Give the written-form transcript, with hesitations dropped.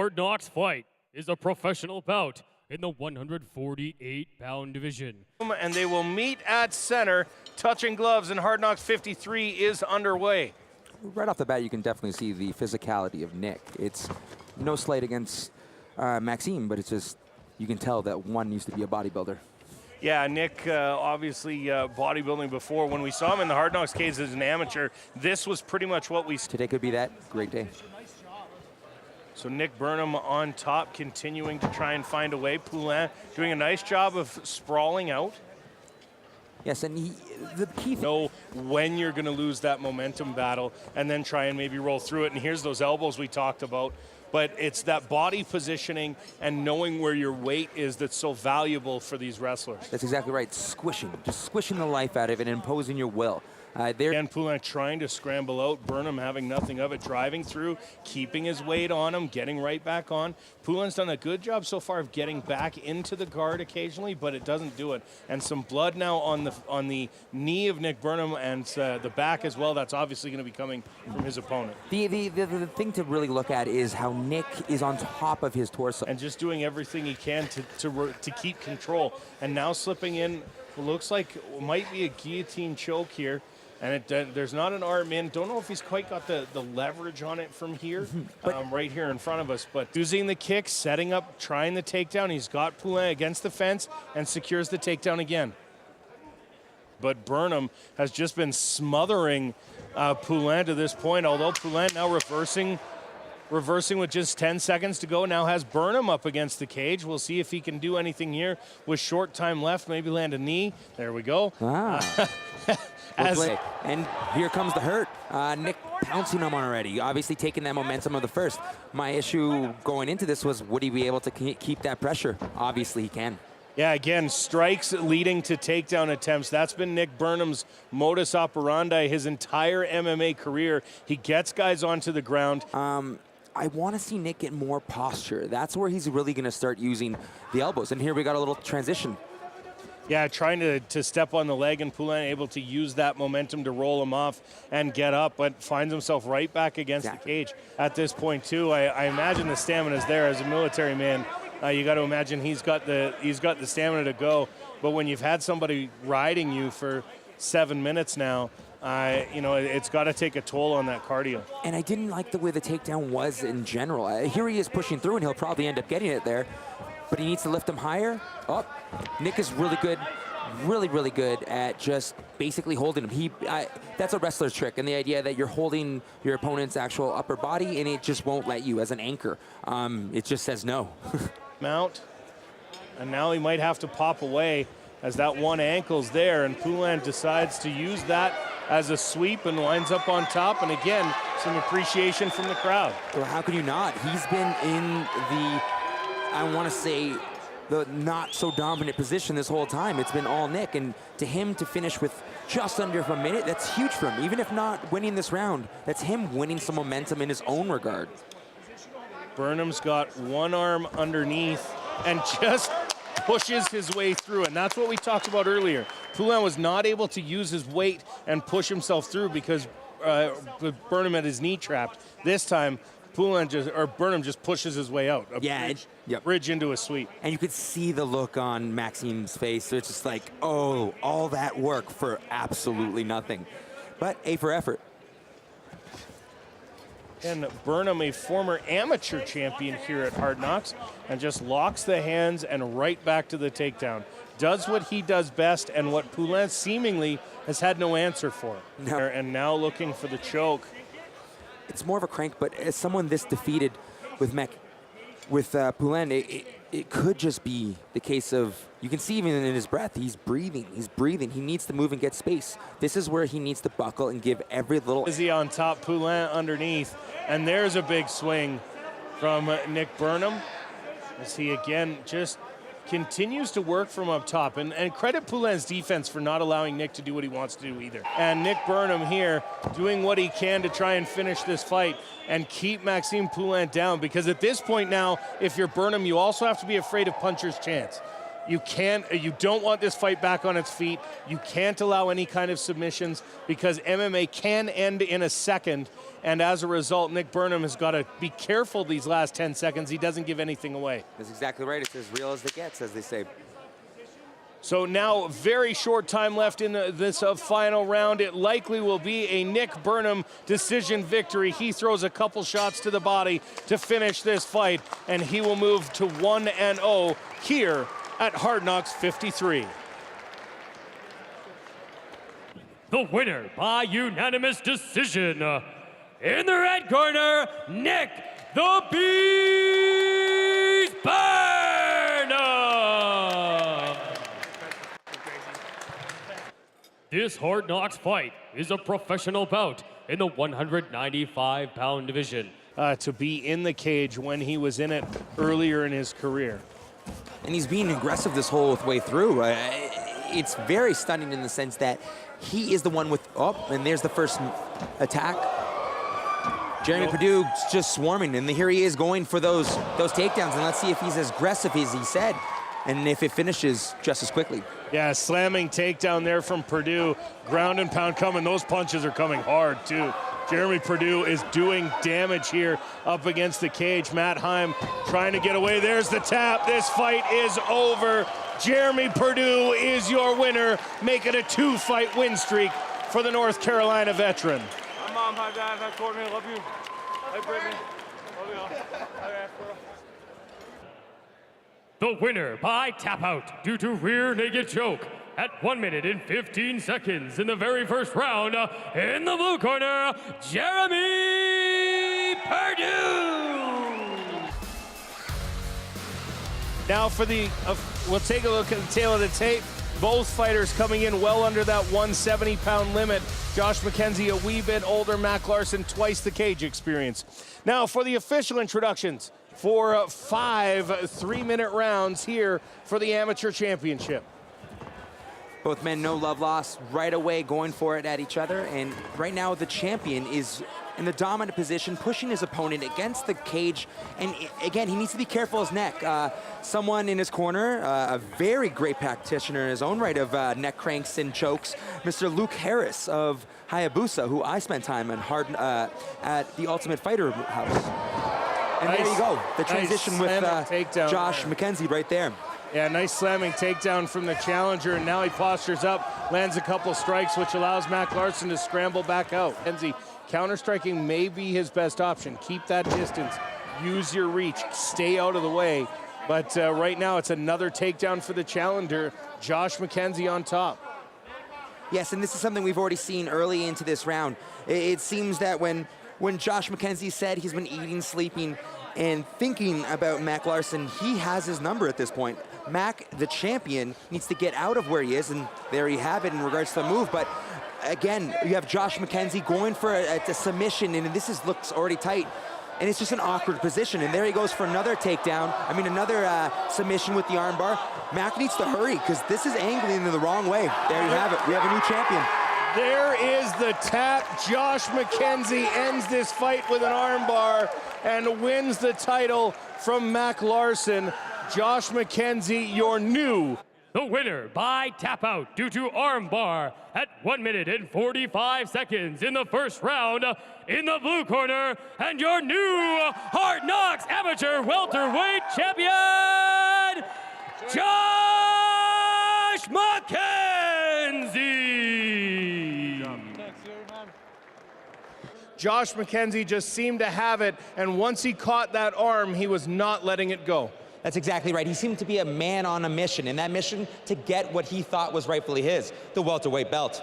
Hard Knocks fight is a professional bout in the 148-pound division. And they will meet at center. Touching gloves, and Hard Knocks 53 is underway. Right off the bat, you can definitely see the physicality of Nick. It's no slight against Maxime, but it's just, you can tell that one used to be a bodybuilder. Yeah, Nick obviously bodybuilding before. When we saw him in the Hard Knocks cage as an amateur, this was pretty much what we... Today could be that great day. So Nick Burnham on top, continuing to try and find a way. Poulin doing a nice job of sprawling out. Yes, and the key thing... Know when you're going to lose that momentum battle and then try and maybe roll through it. And here's those elbows we talked about. But it's that body positioning and knowing where your weight is that's so valuable for these wrestlers. That's exactly right. Squishing, just squishing the life out of it and imposing your will. And Poulin trying to scramble out, Burnham having nothing of it, driving through, keeping his weight on him, getting right back on. Poulin's done a good job so far of getting back into the guard occasionally, but it doesn't do it. And some blood now on the knee of Nick Burnham and the back as well. That's obviously going to be coming from his opponent. The thing to really look at is how Nick is on top of his torso. And just doing everything he can to keep control. And now slipping in, looks like it might be a guillotine choke here. And there's not an arm in. Don't know if he's quite got the leverage on it from here, right here in front of us. But using the kick, setting up, trying the takedown. He's got Poulin against the fence and secures the takedown again. But Burnham has just been smothering Poulin to this point, although Poulin now reversing with just 10 seconds to go. Now has Burnham up against the cage. We'll see if he can do anything here with short time left. Maybe land a knee. There we go. And here comes the hurt. Nick pouncing him already, obviously taking that momentum of the first. My issue going into this was, would he be able to keep that pressure? Obviously he can. Yeah, again, strikes leading to takedown attempts. That's been Nick Burnham's modus operandi his entire MMA career. He gets guys onto the ground. I want to see Nick get more posture. That's where he's really going to start using the elbows. And here we got a little transition. Yeah, trying to step on the leg, and Poulin able to use that momentum to roll him off and get up, but finds himself right back against the cage at this point too. I imagine the stamina is there as a military man. You got to imagine he's got the stamina to go. But when you've had somebody riding you for 7 minutes now, you know, it's got to take a toll on that cardio. And I didn't like the way the takedown was in general. Here he is pushing through, and he'll probably end up getting it there. But he needs to lift him higher. Oh, Nick is really good, really good at just basically holding him. That's a wrestler's trick, and the idea that you're holding your opponent's actual upper body, and it just won't let you as an anchor. It just says no. Mount, and now he might have to pop away as that one ankle's there, and Poulin decides to use that as a sweep and winds up on top. And again, some appreciation from the crowd. Well, how can you not? He's been in the, I want to say, the not so dominant position this whole time. It's been all Nick, and to him to finish with just under a minute, that's huge for him. Even if not winning this round, that's him winning some momentum in his own regard. Burnham's got one arm underneath and just pushes his way through, and that's what we talked about earlier. Poulin was not able to use his weight and push himself through because Burnham had his knee trapped. This time, Burnham just pushes his way out. Bridge into a sweep. And you could see the look on Maxime's face. So it's just like, oh, all that work for absolutely nothing. But A for effort. And Burnham, a former amateur champion here at Hard Knocks, and just locks the hands and right back to the takedown. Does what he does best and what Poulin seemingly has had no answer for. No. And now looking for the choke. It's more of a crank, but as someone this defeated with Poulin, it could just be the case of, you can see even in his breath, he's breathing. He needs to move and get space. This is where he needs to buckle and give every little... Is he on top, Poulin underneath, and there's a big swing from Nick Burnham as he again just continues to work from up top. And credit Poulin's defense for not allowing Nick to do what he wants to do either. And Nick Burnham here doing what he can to try and finish this fight and keep Maxime Poulin down, because at this point now, if you're Burnham, you also have to be afraid of puncher's chance. You don't want this fight back on its feet. You can't allow any kind of submissions because MMA can end in a second. And as a result, Nick Burnham has got to be careful these last 10 seconds. He doesn't give anything away. That's exactly right. It's as real as it gets, as they say. So now, very short time left in this final round. It likely will be a Nick Burnham decision victory. He throws a couple shots to the body to finish this fight, and he will move to 1-0 here at Hard Knocks 53. The winner by unanimous decision, in the red corner, Nick the Beast Burnham. This Hard Knocks fight is a professional bout in the 195-pound division. To be in the cage when he was in it earlier in his career. And he's being aggressive this whole way through. It's very stunning in the sense that he is the one with, and there's the first attack. Jeremy Perdue just swarming, and here he is going for those takedowns, and let's see if he's as aggressive as he said, and if it finishes just as quickly. Yeah, slamming takedown there from Perdue. Ground and pound coming. Those punches are coming hard, too. Jeremy Perdue is doing damage here up against the cage. Matt Heim trying to get away. There's the tap. This fight is over. Jeremy Perdue is your winner. Make it a 2-fight win streak for the North Carolina veteran. Hi, Mom. Hi, Dad. Hi, Courtney. I love you. Hi, Brittany. Love you all. Hi, The winner by tap out due to rear naked choke at 1 minute and 15 seconds in the very first round, in the blue corner, Jeremy Perdue. Now for the, we'll take a look at the tail of the tape. Both fighters coming in well under that 170-pound limit. Josh MacKenzie, a wee bit older. Mac Larson, twice the cage experience. Now for the official introductions for 5 3-minute rounds here for the amateur championship. Both men, no love lost, right away going for it at each other. And right now the champion is in the dominant position, pushing his opponent against the cage. And again, he needs to be careful of his neck. Someone in his corner, a very great practitioner in his own right of neck cranks and chokes, Mr. Luke Harris of Hayabusa, who I spent time in at the Ultimate Fighter House. And nice, there you go, the transition with Josh there. MacKenzie right there. Yeah, nice slamming takedown from the challenger, and now he postures up, lands a couple strikes, which allows Mac Larson to scramble back out. MacKenzie, counter-striking may be his best option. Keep that distance, use your reach, stay out of the way. But right now, it's another takedown for the challenger, Josh MacKenzie on top. Yes, and this is something we've already seen early into this round. It seems that when Josh MacKenzie said he's been eating, sleeping, and thinking about Mac Larson, he has his number at this point. Mac, the champion, needs to get out of where he is, and there you have it in regards to the move. But again, you have Josh MacKenzie going for a submission, and this looks already tight. And it's just an awkward position. And there he goes for another takedown. I mean, another submission with the armbar. Mac needs to hurry, because this is angling in the wrong way. There you have it. We have a new champion. There is the tap. Josh MacKenzie ends this fight with an armbar and wins the title from Mac Larson. Josh MacKenzie, your new. The winner by tap out due to armbar at 1 minute and 45 seconds in the first round, in the blue corner, and your new Hard Knocks amateur welterweight champion, Josh MacKenzie. Josh MacKenzie just seemed to have it, and once he caught that arm, he was not letting it go. That's exactly right. He seemed to be a man on a mission, and that mission to get what he thought was rightfully his, the welterweight belt.